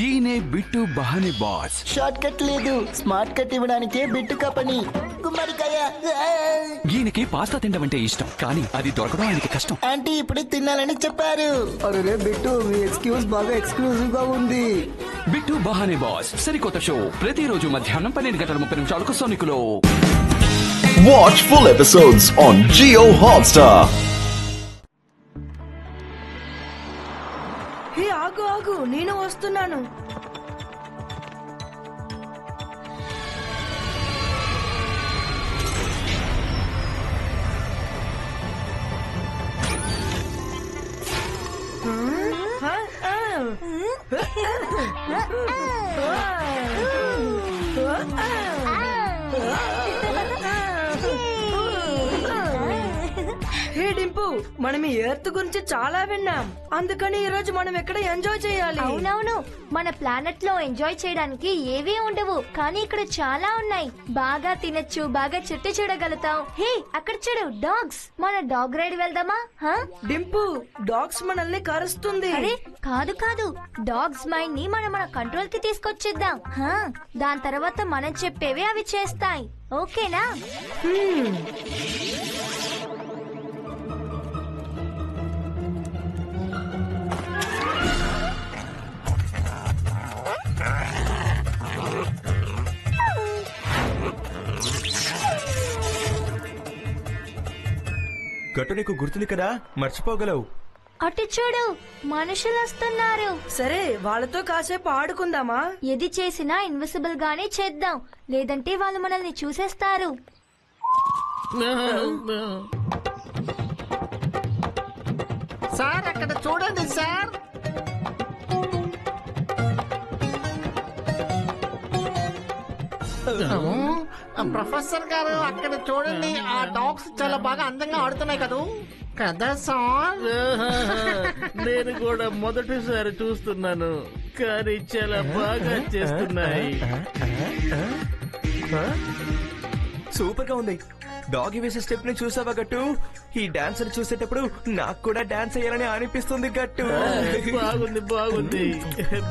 ఈయనే bit బహానే boss. Short cut లేదు, smart cut ఇవ్వడానికే బిట్టుకా పని. గుమ్మడికాయ. ఈయనకి పాస్తా తినడం అంటే ఇష్టం, కానీ అది దొరకడం ఆయనకి కష్టం. ఆంటీ ఇప్పుడే తినాలని చెప్పారు. అరే బిట్టు, మీ ఎక్స్క్యూజ్ బాగా ఎక్స్క్లూజివ్ గా ఉంది. బిట్టు బహానే బాస్ సరికొత్త షో ప్రతిరోజు మధ్యాహ్నం 12:30 సోనికులో. Watch full episodes on Jio Hotstar. హే ఆగు ఆగు, నేను వస్తున్నాను. హే డింపు, మనం ఈ ఎర్త్ గురించి చాలా విన్నాం, అందుకని ఈ రోజు మనం ఎక్కడ ఎంజాయ్ చేయాలి. అవునవును, మన ప్లానెట్ లో ఎంజాయ్ చేయడానికి ఏవీ ఉండవు, కానీ ఇక్కడ చాలా ఉన్నాయి. బాగా తినొచ్చు, బాగా చెట్టు చూడగలుగుతాం. హే అక్కడ చూడు, డాగ్స్. మన డాగ్ రైడ్ వెళ్దామా? డింపు, డాగ్స్ మనల్ని కరుస్తుంది. అరే కాదు కాదు, డాగ్స్ మైండ్ ని మన కంట్రోల్ కి తీసుకొచ్చేద్దాం. దాని తర్వాత మనం చెప్పేవి అవి చేస్తాయి. ఓకేనా? గట్టు నీకు గుర్తుంది కదా, మర్చిపోగలవు. అటు చూడు, మనుషులు వస్తున్నారు. సరే, వాళ్ళతో కాసేపు ఆడుకుందామా? ఏది చేసినా ఇన్విజిబుల్ గానే చేద్దాం, లేదంటే వాళ్ళు మనల్ని చూసేస్తారు. సార్ అక్కడ చూడండి సార్. ప్రొఫెసర్ గారు అక్కడ చూడండి, ఆ డాగ్స్ చాలా బాగా అందంగా ఆడుతున్నాయి కదా కదా సార్. నేను కూడా మొదటిసారి చూస్తున్నాను, కానీ చాలా బాగా చేస్తున్నాయి. సూపర్ గా ఉంది. డాగ్ వేసే స్టెప్ ని చూసావా గట్టు? ఈ డాన్స్ చూసేటప్పుడు నాకు కూడా డాన్స్ అయ్యాలని అనిపిస్తుంది గట్టు. బాగుంది బాగుంది,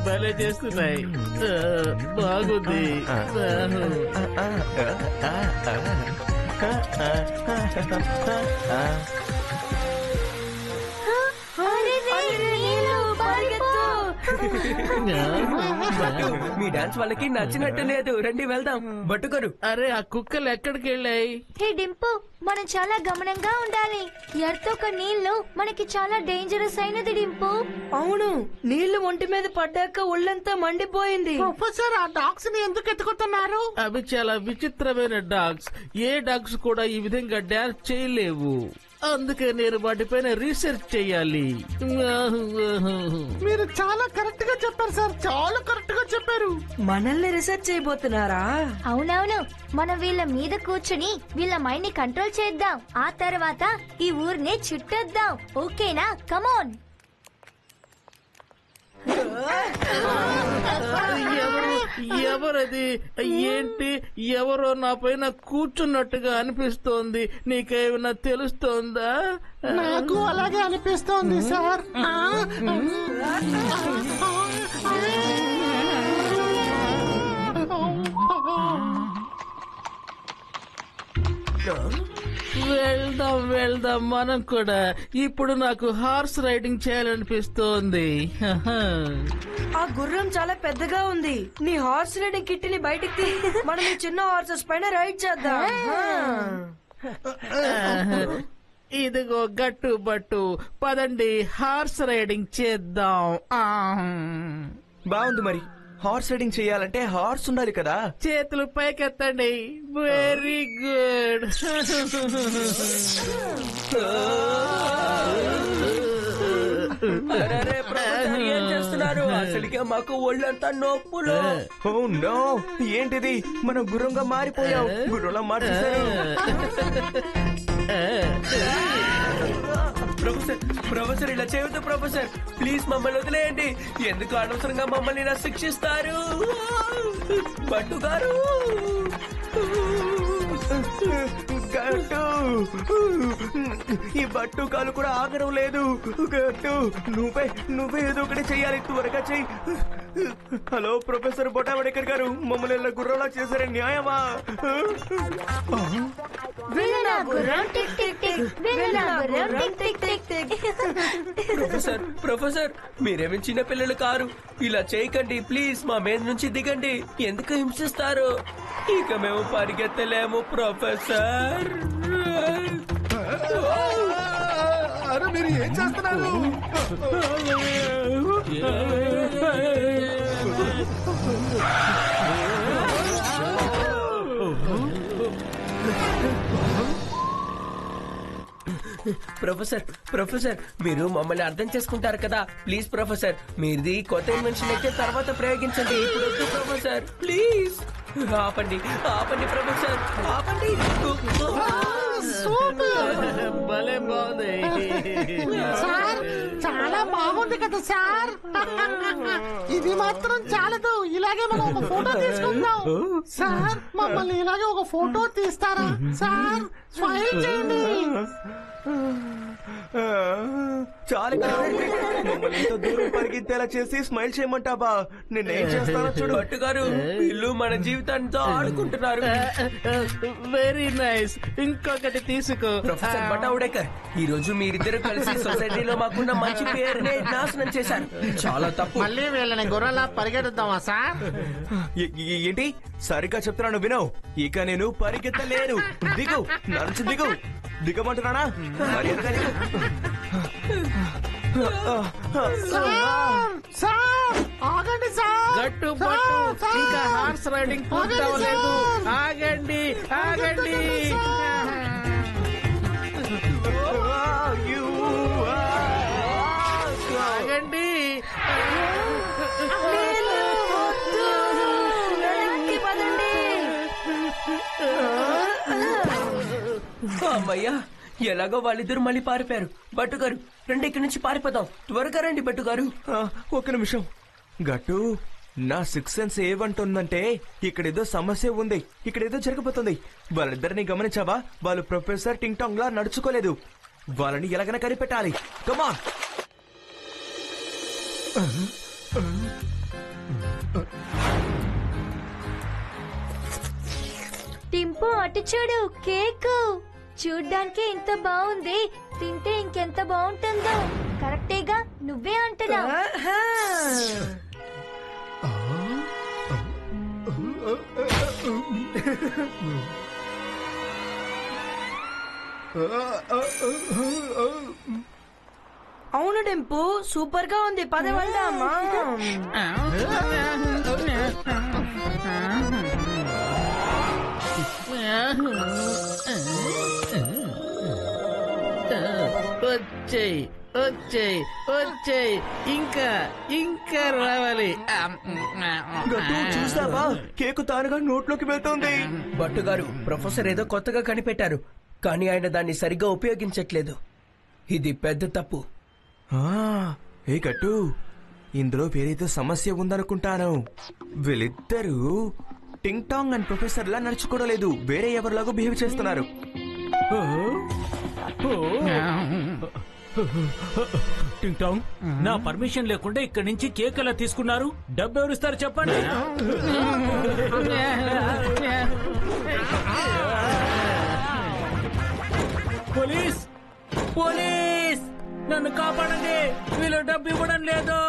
భలే చేస్తున్నాయి. బాగుంది. మీ డాన్స్ వాళ్ళకి నచ్చినట్టు లేదు, రండి వెళ్దాం. బట్టుకరు. అరే ఆ కుక్కలు ఎక్కడికి వెళ్ళాయి? హే డింపు, మనం చాలా గమనంగా ఉండాలి. ఎర్త్ ఒక నీళ్లు మనకి చాలా డేంజరస్ అయినది డింపు. అవును, నీళ్లు ఒంటి మీద పడ్డాక ఒళ్ళంతా మండిపోయింది. ప్రొఫెసర్, ఆ డాగ్స్ ని ఎందుకు ఎత్తుకుతున్నారు? అవి చాలా విచిత్రమైన డాగ్స్. ఏ డాగ్స్ కూడా ఈ విధంగా డాన్స్ చేయలేవు, అందుకే నేను వాటిపైన రీసెర్చ్ చెయ్యాలి. మీరు చాలా కరెక్ట్ గా చెప్పారు సార్, చాలా కరెక్ట్ గా చెప్పారు. మనల్ని రీసెర్చ్ చేయబోతున్నారా? అవునవును, మనం వీళ్ళ మీద కూర్చుని వీళ్ళ మైండ్ ని కంట్రోల్ చేద్దాం. ఆ తర్వాత ఈ ఊరిని చుట్టొద్దాం. ఓకేనా? కమోన్. ఎవరది? ఏంటి, ఎవరో నా పైన కూర్చున్నట్టుగా అనిపిస్తోంది. నీకేమైనా తెలుస్తోందా? నాకు అలాగే అనిపిస్తోంది సార్. వెళ్దాం వెళ్దాం మనం కూడా. ఇప్పుడు నాకు హార్స్ రైడింగ్ చేయాలనిపిస్తోంది. ఆ గుర్రం చాలా పెద్దగా ఉంది. నీ హార్స్ రైడింగ్ కిట్ ని బయటికి తీ, మనం ఈ చిన్న హార్సెస్ పైన రైడ్ చేద్దాం. ఇదిగో గట్టు బట్టు, పదండి హార్స్ రైడింగ్ చేద్దాం. బాగుంది. మరి హార్స్ రైడింగ్ చేయాలంటే హార్స్ ఉండాలి కదా. చేతులు పైకెత్తండి. Very good. ఏం చేస్తున్నారు? అసలుకే మాకు ఒళ్ళంతా నొప్పులు. ఓ నో, ఏంటిది? మనం గుర్రంగా మారిపోయాం. గుర్రంలా మార్చేశారు. ప్రొఫెసర్ ఇలా చేయవద్దు ప్రొఫెసర్, ప్లీజ్ మమ్మల్ని వదిలేయండి. ఎందుకు అనవసరంగా మమ్మల్ని ఇలా శిక్షిస్తారు? బట్టు గారు, గట్టు, ఈ బట్టు కాలు కూడా ఆగడం లేదు. గట్టు, నువ్వే ఏదో ఒకటి చెయ్యాలి, త్వరగా చెయ్యి. హలో ప్రొఫెసర్ బొటాబడేకర్ గారు, మమ్మల్ని ఇలా గుర్రంలా చేశారే న్యాయమా? వీళ్ళ గుర్రం టిక్ టిక్ టిక్, వీళ్ళ గుర్రం tick tick tick tick. Professor మీరేమి చిన్న పిల్లలు కారు. ఇలా చేయకండి ప్లీజ్. మా మీద నుంచి దిగండి. ఎందుకు హింసిస్తారు? ఇక మేము పరిగెత్తలేము ప్రొఫెసర్. అరే మీరు ఏం చేస్తున్నారు? ప్రొఫెసర్ మీరు మమ్మల్ని అర్థం చేసుకుంటారు కదా. ప్లీజ్ ప్రొఫెసర్, మీది కొత్త ఇన్వెన్షన్ అయితే తర్వాత ప్రయోగించండి. ఇప్పుడు వద్దు ప్రొఫెసర్, ప్లీజ్. ఆపండి ప్రొఫెసర్, ఆపండి. భలే బాగుంది సార్, చాలా బాగుంది కదా సార్. ఇది మాత్రం చాలదు, ఇలాగే మనం ఒక ఫోటో తీసుకుందాం. సార్ మమ్మల్ని ఇలాగే ఒక ఫోటో తీస్తారా సార్? స్మైల్ చేయండి. చాలు మమ్మల్ని ఇంత దూరం పరిగెత్తేలా చేసి స్మైల్ చేయమంటావా? నేనేం చేస్తానో చూడు. భట్టు గారు, ఇల్లు మన జీవితాంతో ఆడుకుంటున్నారు. Very nice. ఇంకొకటి తీసుకో. ప్రొఫెసర్ బటావుడేకర్, ఈ రోజు మీరిద్దరు కలిసి సొసైటీలో మాకున్న మంచి పేరునే నాశనం చేశారు. చాలా తప్పు. మళ్ళీ వీళ్ళని గుర్రలా పరిగెడుద్దామా సార్? ఏంటి సరిగ్గా చెప్తున్నాను వినవు. ఇక నేను పరిగెత్తలేను. దిగు, నడుచు దిగు. దిగమంటున్నానా? మర్యాదగా దిగు. సార్ ఆగండి సార్. గట్టు పట్టు, ఇంకా హార్స్ రైడింగ్ పూర్తి అవ్వలేదు. ఆగండి. ఆగండి. అమ్మయ్యా, ఎలాగో వాళ్ళిద్దరు మళ్ళీ పారిపోయారు. భట్టు గారు రండి, ఇక్కడి నుంచి పారిపోదాం. త్వరగా రండి భట్టు గారు. ఒక్క నిమిషం గట్టు. నా సిక్స్ సెన్స్ ఏమంటుందంటే ఇక్కడేదో సమస్య ఉంది, ఇక్కడేదో జరగబోతుంది. వాళ్ళిద్దరిని గమనించావా? వాళ్ళు ప్రొఫెసర్ టింగ్ టాంగ్ లా నడుచుకోలేదు. వాళ్ళని ఎలాగైనా కనిపెట్టాలి. కమాన్. టింపు అటు చూడు, కేక్ చూడ్డానికి ఇంత బాగుంది, తింటే ఇంకెంత బాగుంటుందో. కరెక్టేగా, నువ్వే అంటున్నావు. అవును టింపు, సూపర్ గా ఉంది. పద వెళ్దామా? వచ్చేయ్ వచ్చేయ్ వచ్చేయ్, ఇంకా ఇంకా రావాలి. గట్టు చూసావా? కేకు తానుగా నోట్లోకి వెళ్తోంది. భట్టు గారు, ప్రొఫెసర్ ఏదో కొత్తగా కనిపెట్టారు, కానీ ఆయన దాన్ని సరిగ్గా ఉపయోగించట్లేదు. ఇది పెద్ద తప్పు. ఏ గట్టు, ఇందులో వేరేదో సమస్య ఉందనుకుంటాను. వీళ్ళిద్దరూ టింగ్ టాంగ్ అండ్ ప్రొఫెసర్ లా నడుచుకోవలేదు, వేరే ఎవరిలాగో బిహేవ్ చేస్తున్నారు. టింగ్ టాంగ్, నా పర్మిషన్ లేకుండా ఇక్కడి నుంచి కేక్ ఎలా తీసుకున్నారు? డబ్బు ఎవరిస్తారు చెప్పండి. పోలీస్, పోలీస్, నన్ను కాపాడండి. వీళ్ళు డబ్బు ఇవ్వడం లేదు.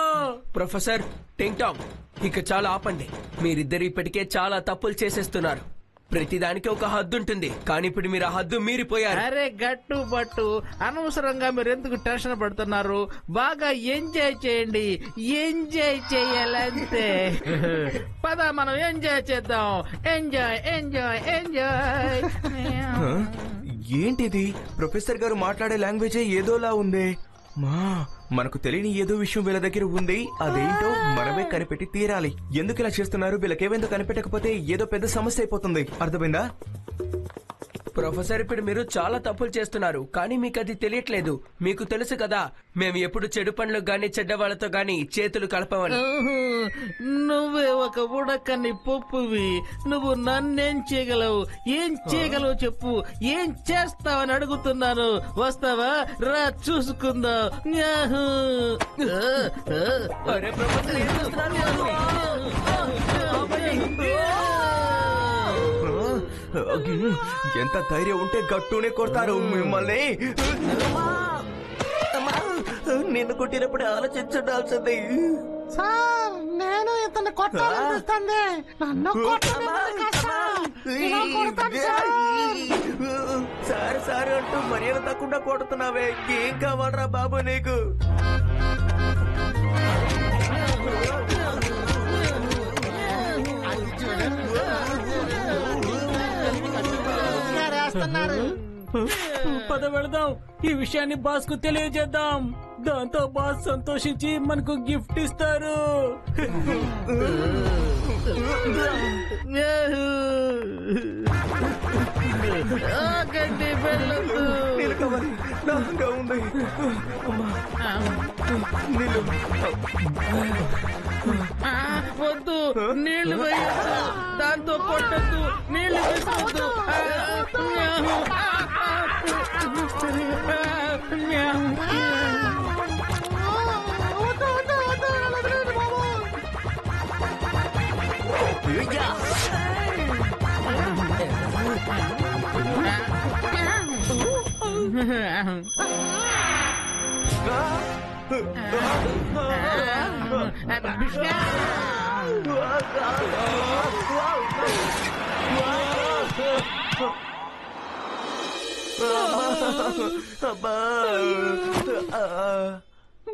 ప్రొఫెసర్ టింగ్ టాంగ్, ఇక చాలా ఆపండి. మీరిద్దరు ఇప్పటికే చాలా తప్పులు చేసేస్తున్నారు. ప్రతిదానికి ఒక హద్దు ఉంటుంది, కానీ ఇప్పుడు మీరు ఆ హద్దు మీరిపోయారు. అరే గట్టు బట్టు, అనవసరంగా మీరు ఎందుకు టెన్షన్ పడుతున్నారు? బాగా ఎంజాయ్ చేయండి. ఎంజాయ్ చేయాలంతే. పద మనం ఎంజాయ్ చేద్దాం. Enjoy enjoy enjoy. ఏంటిది? ప్రొఫెసర్ గారు మాట్లాడే లాంగ్వేజే ఏదోలా ఉంది. మనకు తెలియని ఏదో విషయం వీళ్ళ దగ్గర ఉంది. అదేంటో మనమే కనిపెట్టి తీరాలి. ఎందుకు ఇలా చేస్తున్నారు? వీళ్ళకేవేందో కనిపెట్టకపోతే ఏదో పెద్ద సమస్య అయిపోతుంది. అర్థమైందా? ప్రొఫెసర్ ఇప్పుడు మీరు చాలా తప్పులు చేస్తున్నారు కానీ మీకు అది తెలియట్లేదు. మీకు తెలుసు కదా మేము ఎప్పుడు చెడు పనులకు గాని చెడ్డ వాళ్ళతో గాని చేతులు కలపమని. నువ్వే ఒక ఉడకని పప్పువి. నువ్వు నన్నేం చేయగలవు? ఏం చేయగలవు చెప్పు. ఏం చేస్తావని అడుగుతున్నాను. వస్తావా? రా చూసుకుందాం. యాహూ. అరే ప్రొఫెసర్ ఏం చేస్తున్నారు? ఎంత ధైర్యం ఉంటే గట్టునే కొడతారు మిమ్మల్ని. నిన్ను కొట్టినప్పుడు ఆలోచించాల్సింది. సార్ నేను ఇతన్ని కొట్టాలనిపిస్తుంది. నన్ను కొట్టండి సార్. ఇలా కొడతాను సార్. సార్ సార్ అంటూ మర్యాద తక్కువ కొడుతున్నావే. ఏం కావాలరా బాబు నీకు? పద వెళదాం. ఈ విషయాన్ని బాస్ కు తెలియజేద్దాం. దాంతో బాస్ సంతోషించి మనకు గిఫ్ట్ ఇస్తారు. ఆగండి, వెళ్ళొద్దు. నాగా ఉంది. వద్దు, నీళ్లు వేయొద్దు. దాంతో కొట్టద్దు. నీళ్లు వేసొద్దు.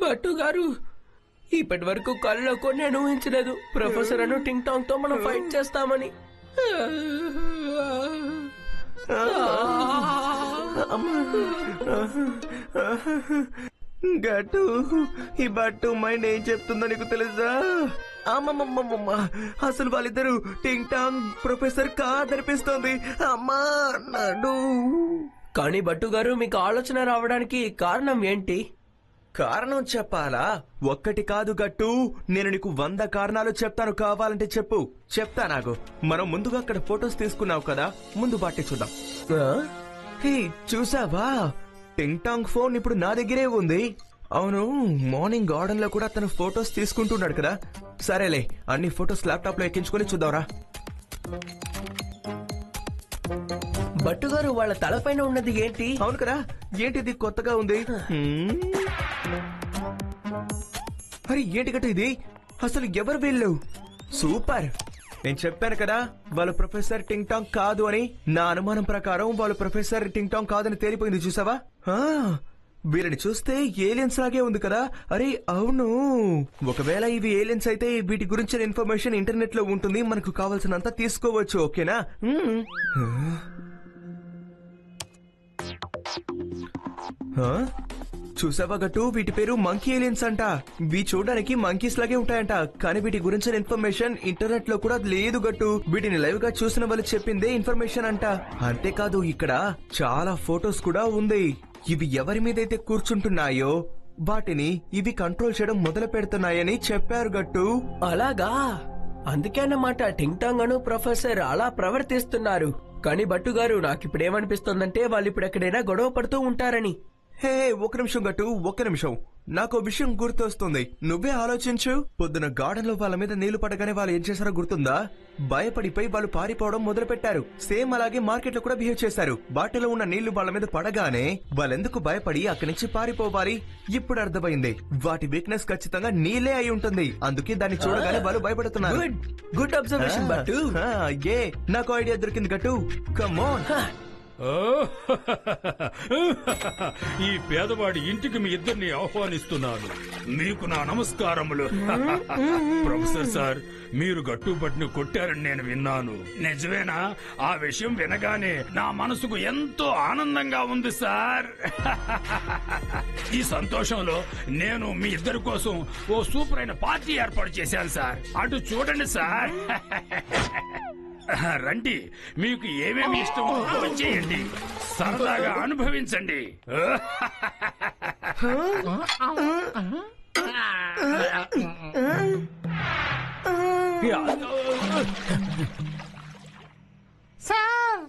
భట్టు గారు ఇప్పటి వరకు కళ్ళలో కొన్ని నేను ఊహించలేదు. ప్రొఫెసర్ అను టింగ్ టాంగ్ తో మనం ఫైట్ చేస్తామని. గట్టు ఈ బట్టు మైండ్ ఏం చెప్తుందో నీకు తెలుసా? అమ్మమ్మమ్మమ్మ, అసలు వాళ్ళిద్దరు టింగ్ టాంగ్ ప్రొఫెసర్ కాదనిపిస్తోంది. అమ్మా నడు. కానీ భట్టు గారు మీకు ఆలోచన రావడానికి కారణం ఏంటి? కారణం చెప్పాలా? ఒక్కటి కాదు గట్టు, నేను నీకు 100 కారణాలు చెప్తాను. కావాలంటే చెప్పు. చెప్తా నాకు. మనం ముందుగా అక్కడ ఫొటోస్ తీసుకున్నావు కదా, ముందు బాటి చూద్దాం. హే, చూసావా? టింగ్ టాంగ్ ఫోన్ ఇప్పుడు నా దగ్గరే ఉంది. అవును, మార్నింగ్ గార్డెన్ లో కూడా తన ఫొటోస్ తీసుకుంటున్నాడు కదా. సరేలే, అన్ని ఫొటోస్ ల్యాప్టాప్ లో ఎక్కించుకొని చూద్దాంరా. భట్టు గారు వాళ్ళ తలపైన ఉన్నది ఏంటి? అవును కదా, ఏంటిది కొత్తగా ఉంది? అరే ఏంటి గట్టు ఇది? అసలు ఎవరు వీళ్ళు? సూపర్. నేను చెప్పాను కదా వాళ్ళు ప్రొఫెసర్ టింగ్ టాంగ్ కాదు అని. నా అనుమానం ప్రకారం వాళ్ళు ప్రొఫెసర్ టింగ్ టాంగ్ కాదని తేలిపోయింది. చూసావా? వీళ్ళని చూస్తే ఏలియన్స్ లాగే ఉంది కదా. అరే అవును, ఒకవేళ ఇవి ఏలియన్స్ అయితే వీటి గురించిన ఇన్ఫర్మేషన్ ఇంటర్నెట్ లో ఉంటుంది. మనకు కావాల్సినంత తీసుకోవచ్చు. ఓకేనా? చూసావా గట్టు, వీటి పేరు మంకీ ఏలియన్స్ అంట. ఇవి చూడడానికి మంకీస్ లాగే ఉంటాయంట, కానీ వీటి గురించిన ఇన్ఫర్మేషన్ ఇంటర్నెట్ లో కూడా లేదు గట్టు. వీటిని లైవ్ గా చూసిన వాళ్ళు చెప్పిందే ఇన్ఫర్మేషన్ అంట. అంతేకాదు ఇక్కడ చాలా ఫొటోస్ కూడా ఉంది. ఇవి ఎవరి మీదైతే కూర్చుంటున్నాయో వాటిని ఇవి కంట్రోల్ చేయడం మొదలు పెడుతున్నాయని చెప్పారు గట్టు. అలాగా? అందుకే అన్నమాట టింగ్ టాంగ్ అను ప్రొఫెసర్ అలా ప్రవర్తిస్తున్నారు. కానీ భట్టు గారు నాకు ఇప్పుడు ఏమనిపిస్తుందంటే వాళ్ళు ఇప్పుడు ఎక్కడైనా గొడవ పడుతూ ఉంటారని. హే, ఒక్క నిమిషం గట్టు, ఒక్క నిమిషం. నాకు విషయం గుర్తొస్తుంది. నువ్వే ఆలోచించు. పొద్దున గార్డెన్ లో వాళ్ళ మీద నీళ్లు పడగానే వాళ్ళు ఏం చేశారో గుర్తుందా? భయపడిపోయి వాళ్ళు పారిపోవడం మొదలు పెట్టారు. సేమ్ అలాగే మార్కెట్ లో కూడా బిహేవ్ చేశారు. బాటిలో ఉన్న నీళ్లు వాళ్ళ మీద పడగానే వాళ్ళెందుకు భయపడి అక్కడి నుంచి పారిపోవాలి? ఇప్పుడు అర్థమైంది. వాటి వీక్నెస్ ఖచ్చితంగా నీళ్ళే అయి ఉంటుంది. అందుకే దాన్ని చూడగానే వాళ్ళు భయపడుతున్నారు. Good observation Bhattu. నాకు ఐడియా దొరికింది గట్టు. Come on. ఈ పేదవాడి ఇంటికి మీ ఇద్దరిని ఆహ్వానిస్తున్నాను. మీకు నా నమస్కారములు. ప్రొఫెసర్ సార్, మీరు గట్టుబట్టిని కొట్టారని నేను విన్నాను. నిజమేనా? ఆ విషయం వినగానే నా మనసుకు ఎంతో ఆనందంగా ఉంది సార్. ఈ సంతోషంలో నేను మీ ఇద్దరి కోసం ఓ సూపర్ అయిన పార్టీ ఏర్పాటు చేశాను సార్. అటు చూడండి సార్. రండి, మీకు ఏమేమి ఇష్టమో చేయండి, సరదాగా అనుభవించండి. సార్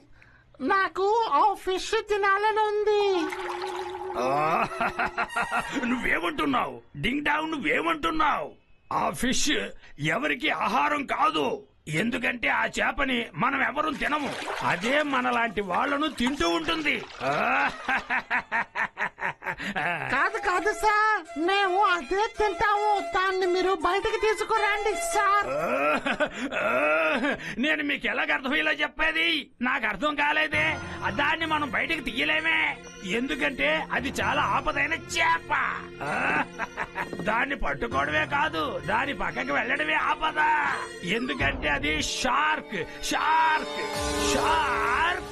నాకు ఆ ఫిష్ తినాలని ఉంది. నువ్వేమంటున్నావు డింగ్ డాంగ్? నువ్వేమంటున్నావు? ఆ ఫిష్ ఎవరికి ఆహారం కాదు, ఎందుకంటే ఆ చేపని మనం ఎవరు తినము, అదే మనలాంటి వాళ్ళను తింటూ ఉంటుంది. కాదు కాదు సార్, మేము అదే తింటాము. దాన్ని మీరు బయటకు తీసుకురండి సార్. నేను మీకు ఎలాగ అర్థమయ్యేలా చెప్పేది? నాకు అర్థం కాలేదే. దాన్ని మనం బయటకు తీయలేమే, ఎందుకంటే అది చాలా ఆపదైన చేప. దాన్ని పట్టుకోవడమే కాదు, దాని పక్కకి వెళ్ళడమే ఆపద, ఎందుకంటే అది షార్క్. షార్క్ షార్క్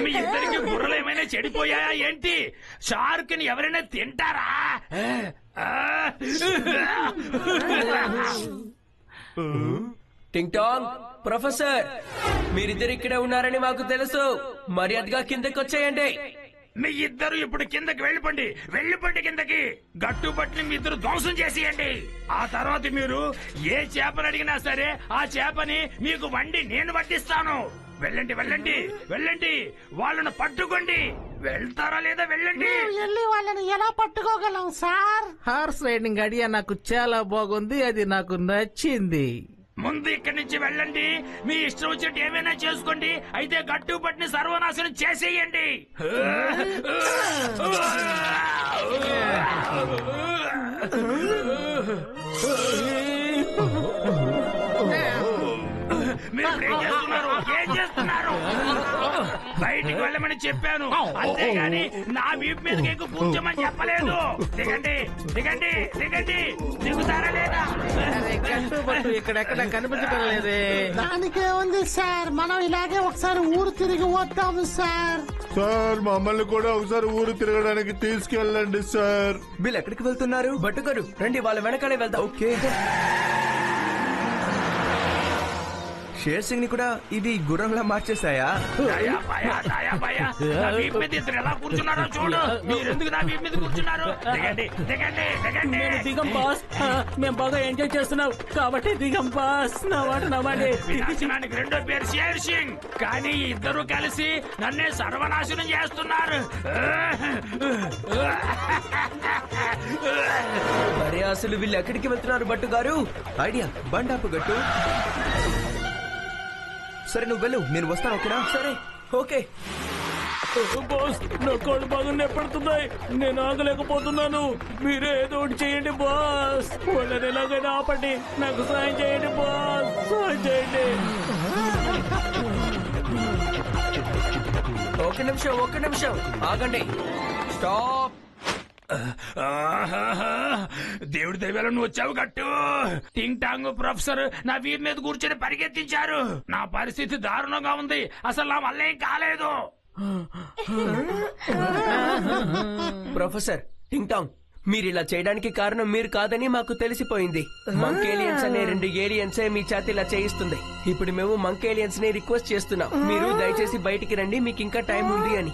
మీ ఇద్దరికి బుర్రలు ఏమైనా చెడిపోయాయా ఏంటి? షార్క్ ని ఎవరైనా తింటారా? టింగ్ టాంగ్, ప్రొఫెసర్, మీరిద్దరు ఇక్కడే ఉన్నారని మాకు తెలుసు. మర్యాదగా కిందకి వచ్చేయండి. మీ ఇద్దరు ఇప్పుడు కిందకి వెళ్ళిపోండి కిందకి. గట్టుబట్టిని మీ ఇద్దరు ధ్వంసం చేసేయండి. ఆ తర్వాత మీరు ఏ చేపను అడిగినా సరే ఆ చేపని మీకు వండి నేను వడ్డిస్తాను. వెళ్ళండి వెళ్ళండి వెళ్ళండి, వాళ్ళను పట్టుకోండి. వెళ్తారా లేదా? వెళ్ళండి. వెళ్ళి వాళ్ళని ఎలా పట్టుకోగలం సార్? హార్స్ రైడింగ్ ఐడియా నాకు చాలా బాగుంది, అది నాకు నచ్చింది. ముందు ఇక్కడి నుంచి వెళ్ళండి. మీ ఇష్టం వచ్చినట్టు ఏమైనా చేసుకోండి, అయితే గట్టుబట్టిని సర్వనాశనం చేసేయండి. మీరు ఏం చేస్తున్నారు? బయటికి వెళ్ళమని చెప్పాను, అంతేగాని నా వీపు మీదకి ఎక్కువ కూర్చోమని చెప్పలేదు. దిగండి దిగండి దిగండి. దిగుతారా లేదా? కట్టుబట్టు ఇక్కడెక్కడ కనిపించడం లేదే. దానికే ఉంది సార్, మనం ఇలాగే ఒకసారి ఊరు తిరిగి వద్దాము సార్. సార్ మమ్మల్ని కూడా ఒకసారి ఊరు తిరగడానికి తీసుకెళ్ళండి సార్. వీళ్ళు ఎక్కడికి వెళ్తున్నారు? బట్టుగారు రండి, వాళ్ళ వెనకాలే వెళ్దాం. ఓకే. షేర్ సింగ్ ని కూడా ఇది గుర్రంలా మార్చేశాయా? దయా భయా, దయా భయా. నా వీపు మీద ఇద్దరు ఎలా కూర్చున్నారో చూడు. మీరెందుకు నా వీపు మీద కూర్చున్నారు? దిగండి దిగండి దిగండి. దిగం బాస్, మేము బాగా ఎంజాయ్ చేస్తున్నాం కాబట్టి దిగం బాస్. నా మాట నవ్వండి. వినాశనానికి రెండో పేరు షేర్ సింగ్, కానీ ఇద్దరు కలిసి నన్నే సర్వనాశనం చేస్తున్నారు. మరి అసలు వీళ్ళు ఎక్కడికి వెళ్తున్నారు బట్టుగారు? ఐడియా, బండాపు గట్టు. సరే నువ్వు వెళ్ళు, నేను వస్తాను. ఓకేనా? సరే ఓకే. బాస్, నా కాళ్ళు బాగా నెప్పడుతున్నాయి, నేను ఆగలేకపోతున్నాను. మీరే ఏదో ఒకటి చేయండి బాస్. వాళ్ళని ఎలాగైనా ఆపండి, నాకు సాయం చేయండి బాస్, సాయం చేయండి. ఒక్క నిమిషం ఆగండి. స్టాప్. దేవుడి దైవాలను నువ్వు వచ్చావు గట్టు. టింగ్ టాంగ్ ప్రొఫెసర్ నా వీపు మీద కూర్చొని పరిగెత్తించారు. నా పరిస్థితి దారుణంగా ఉంది, అసలు నా వల్ల ఏం కాలేదు. ప్రొఫెసర్ టింగ్ టాంగ్, మీరు ఇలా చేయడానికి కారణం మీరు కాదని మాకు తెలిసిపోయింది. మంకేలియన్స్ అనే 2 ఏలియన్సే మీ చేత ఇలా చేయిస్తుంది. ఇప్పుడు మేము మంకేలియన్స్ ని రిక్వెస్ట్ చేస్తున్నాం, మీరు దయచేసి బయటికి రండి, మీకు ఇంకా టైం ఉంది అని.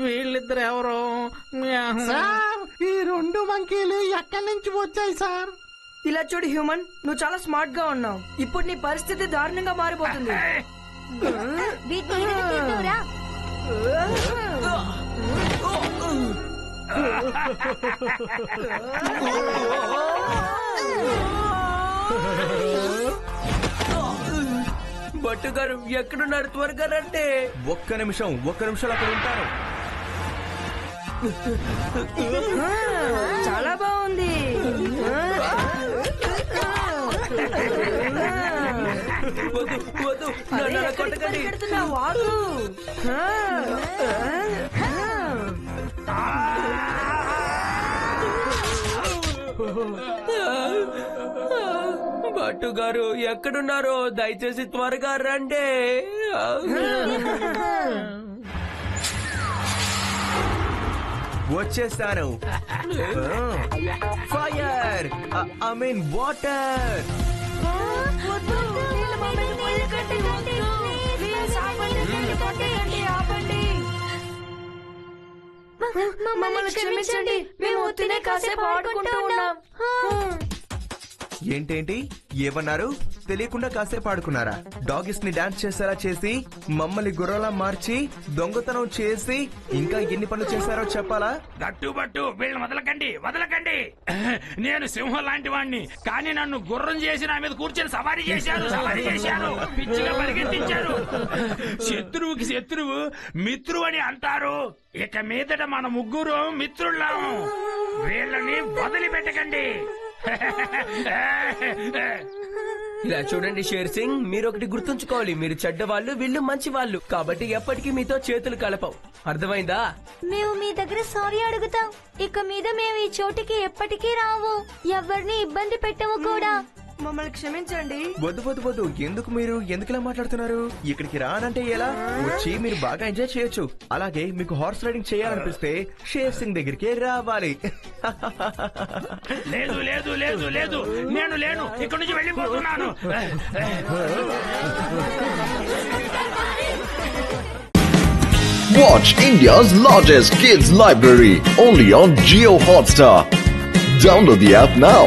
వీళ్ళిద్దరు ఎవరు? సార్ ఈ 2 మంకీలు ఎక్కడి నుంచి వచ్చాయి సార్? ఇలా చూడు హ్యూమన్, నువ్వు చాలా స్మార్ట్ గా ఉన్నావు. ఇప్పుడు నీ పరిస్థితి దారుణంగా మారిపోతుంది. వీటిని వెనక్కి ఎత్తురా. బట్టుగారు ఎక్కడున్నారు? త్వరగా రండి. ఒక్క నిమిషం అక్కడ ఉంటాను. చాలా బాగుంది. వద్దు నన్ను అలా కొట్టకండి. పరిగెడుతున్నావు, ఆగు. భట్టు గారు ఎక్కడున్నారో దయచేసి త్వరగా రండి. వచ్చేసాను. Fire, I mean water. వద్దు, నీళ్ళు కట్టకండి. ప్లీజ్ ఆపండి, ఆపండి. మమ్మల్ని క్షమించండి, మేము ఒత్తినే కాసేపు ఆడుకుంటూ ఉన్నాం. ఏంటేంటి ఏమన్నారు? తెలియకుండా కాసేపు ఆడుకున్నారా? డాగిస్ ని డాన్స్ చేసేలా చేసి, మమ్మల్ని గుర్రలా మార్చి, దొంగతనం చేసి, ఇంకా ఎన్ని పనులు చేశారో చెప్పాలా? గట్టు వీళ్ళని వదలకండి. నేను సింహం లాంటి వాణ్ణి, కానీ నన్ను గుర్రం చేసి నా మీద కూర్చొని సవారీ చేశారు. పిచ్చిగా పరిగెత్తించారు. శత్రువుకి శత్రువు మిత్రువు అని అంటారు. ఇక మీదట మన ముగ్గురు మిత్రుళ్ళాము. వీళ్ళని వదిలిపెట్టకండి. ఇలా చూడండి షేర్ సింగ్, మీరు ఒకటి గుర్తుంచుకోవాలి, మీరు చెడ్డవాళ్ళు, వీళ్ళు మంచి వాళ్ళు, కాబట్టి ఎప్పటికీ మీతో చేతులు కలపవు. అర్థమైందా? మేము మీ దగ్గర సారీ అడుగుతాం. ఇక మీద మేము ఈ చోటికి ఎప్పటికీ రావు, ఎవరిని ఇబ్బంది పెట్టము కూడా. మమ్మల్ని క్షమించండి. వద్దు. ఎందుకు ఇలా మాట్లాడుతున్నారు? ఇక్కడికి రానంటే ఎలా? వచ్చి మీరు బాగా ఎంజాయ్ చేయొచ్చు. అలాగే మీకు హార్స్ రైడింగ్ చేయాలనిపిస్తే షేర్ సింగ్ దగ్గరికి రావాలి. లేదు నేను లేను, ఇక్కడి నుంచి వెళ్ళిపోతున్నాను. Watch India's largest kids library only on Jio Hotstar. Download the app now.